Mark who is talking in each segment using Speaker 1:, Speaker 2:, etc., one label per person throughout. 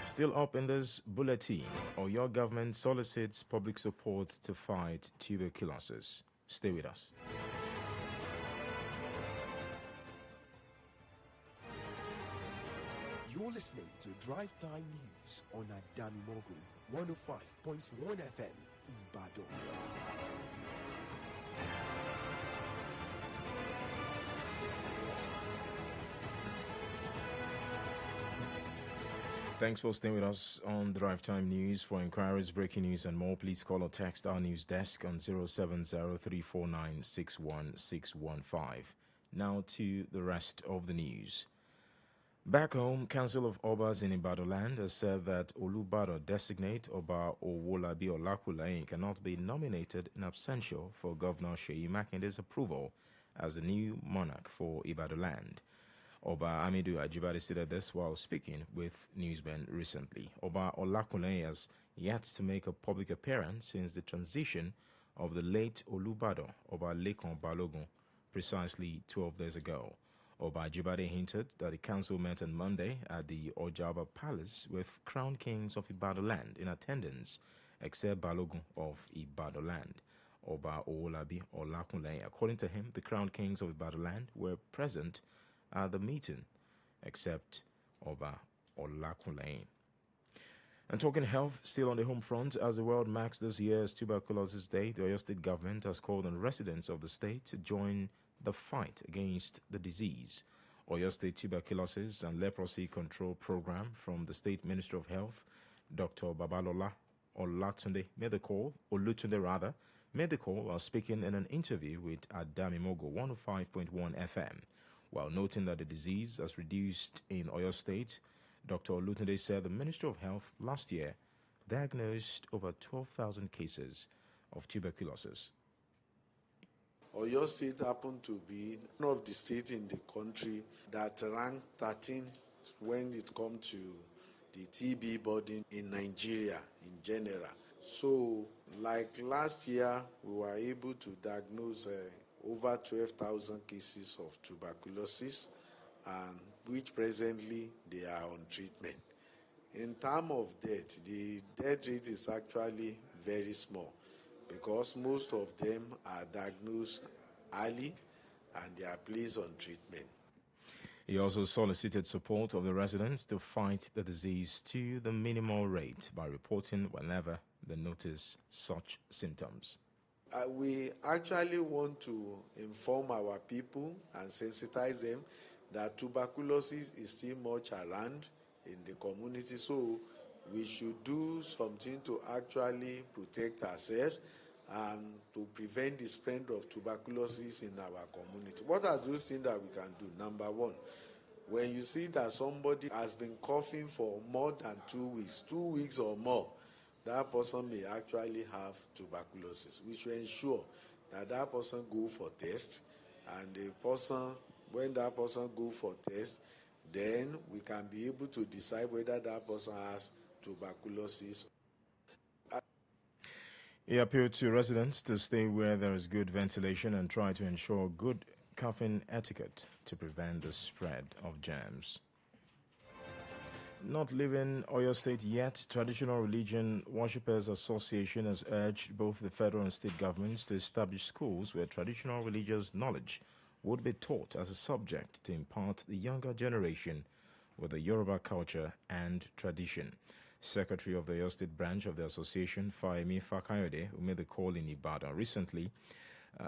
Speaker 1: Still up in this bulletin, or your government solicits public support to fight tuberculosis. Stay with us.
Speaker 2: You're listening to Drive Time News on Adamimogo 105.1 FM, IBADAN.
Speaker 1: Thanks for staying with us on Drive Time News. For inquiries, breaking news, and more, please call or text our news desk on 070-349-61615. Now to the rest of the news. Back home, Council of Obas in IBADAN has said that Olubado designate Oba Owolabi Olakulayin cannot be nominated in absentia for Governor Seyi Makinde's approval as the new monarch for IBADAN. Oba Amidu Ajibade stated this while speaking with Newsben recently. Oba Olakulayin has yet to make a public appearance since the transition of the late Olubado, Oba Lekon Balogun, precisely 12 days ago. Oba Ajibade hinted that the council met on Monday at the Ojaba Palace with Crown Kings of Ibadan in attendance, except Balogun of Ibadan. Oba Owolabi Olakunle. According to him, the Crown Kings of Ibadan were present at the meeting, except Oba Olakunle. And talking health, still on the home front, as the world marks this year's Tuberculosis Day, the Oyo State government has called on residents of the state to join the fight against the disease. Oyo State Tuberculosis and Leprosy Control Program from the State Ministry of Health, Dr. Babalola Olutunde made the call while speaking in an interview with Adamimogo 105.1 FM. While noting that the disease has reduced in Oyo State, Dr. Olutunde said the Ministry of Health last year diagnosed over 12,000 cases of tuberculosis.
Speaker 3: Oyo State happened to be one of the states in the country that ranked 13 when it comes to the TB burden in Nigeria in general. So, like last year, we were able to diagnose over 12,000 cases of tuberculosis, and which presently they are on treatment. In terms of death, the death rate is actually very small because most of them are diagnosed early and they are placed on treatment.
Speaker 1: He also solicited support of the residents to fight the disease to the minimal rate by reporting whenever they notice such symptoms.
Speaker 3: We actually want to inform our people and sensitize them that tuberculosis is still much around in the community, so we should do something to actually protect ourselves and to prevent the spread of tuberculosis in our community. What are those things that we can do? Number one, when you see that somebody has been coughing for more than 2 weeks, 2 weeks or more, that person may actually have tuberculosis. We should ensure that that person go for test, and when that person go for test, then we can be able to decide whether that person has tuberculosis.
Speaker 1: He appealed to residents to stay where there is good ventilation and try to ensure good coughing etiquette to prevent the spread of germs. Not leaving Oyo State yet, Traditional Religion Worshippers Association has urged both the federal and state governments to establish schools where traditional religious knowledge would be taught as a subject to impart the younger generation with the Yoruba culture and tradition. Secretary of the Oyo State branch of the association, Fayemi Fakayode, who made the call in Ibadan recently,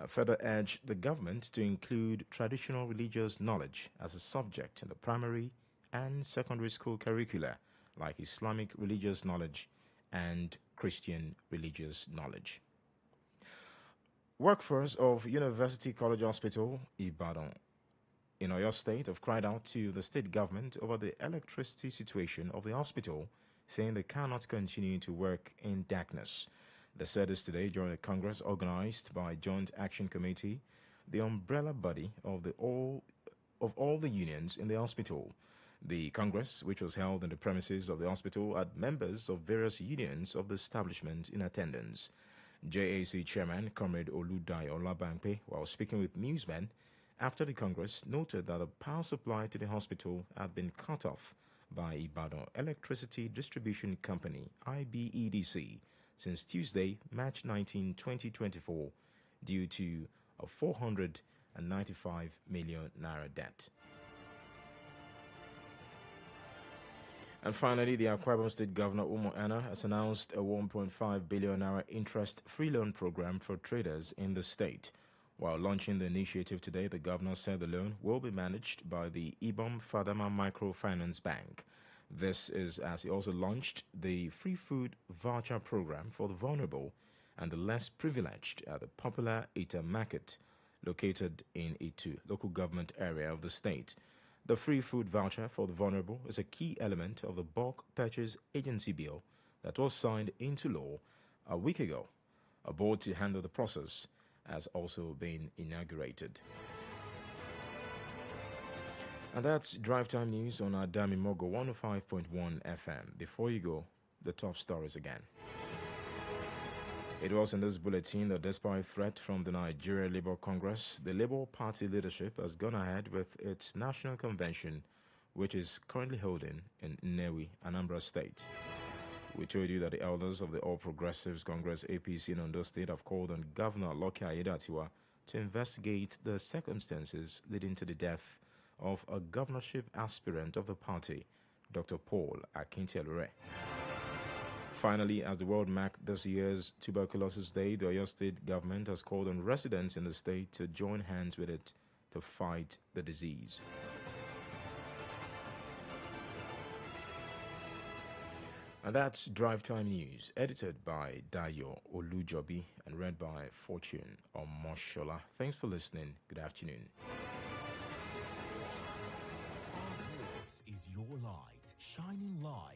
Speaker 1: further urged the government to include traditional religious knowledge as a subject in the primary and secondary school curricula, like Islamic religious knowledge and Christian religious knowledge. Workforce of University College Hospital, Ibadan, in Oyo State, have cried out to the state government over the electricity situation of the hospital, saying they cannot continue to work in darkness. They said this today during a congress organized by Joint Action Committee, the umbrella body of all the unions in the hospital. The Congress, which was held in the premises of the hospital, had members of various unions of the establishment in attendance. JAC Chairman Comrade Oludayo Olabampe, while speaking with newsmen after the Congress, noted that the power supply to the hospital had been cut off by IBADAN Electricity Distribution Company (IBEDC) since Tuesday, March 19, 2024, due to a 495 million naira debt. And finally, the Akwa Ibom State Governor Umo has announced a 1.5 billion naira interest-free loan program for traders in the state. While launching the initiative today, the governor said the loan will be managed by the Ibom Fadama Microfinance Bank. This is as he also launched the free food voucher program for the vulnerable and the less privileged at the popular Ita Market, located in Itu, local government area of the state. The free food voucher for the vulnerable is a key element of the bulk purchase agency bill that was signed into law a week ago. A board to handle the process has also been inaugurated. And that's Drive Time News on Adamimogo 105.1 FM. Before you go, the top stories again. It was in this bulletin that despite threat from the Nigeria Labour Congress, the Labour Party leadership has gone ahead with its national convention, which is currently holding in Nnewi, Anambra State. We told you that the elders of the All Progressives Congress APC in Ondo State have called on Governor Lucky Aiyedatiwa to investigate the circumstances leading to the death of a governorship aspirant of the party, Dr. Paul Akintelure. Finally, as the world marked this year's Tuberculosis Day, the Oyo State government has called on residents in the state to join hands with it to fight the disease. And that's Drive Time News, edited by Dayo Olujobi and read by Fortune Omosola. Thanks for listening. Good afternoon.
Speaker 4: Our voice is your light, shining light.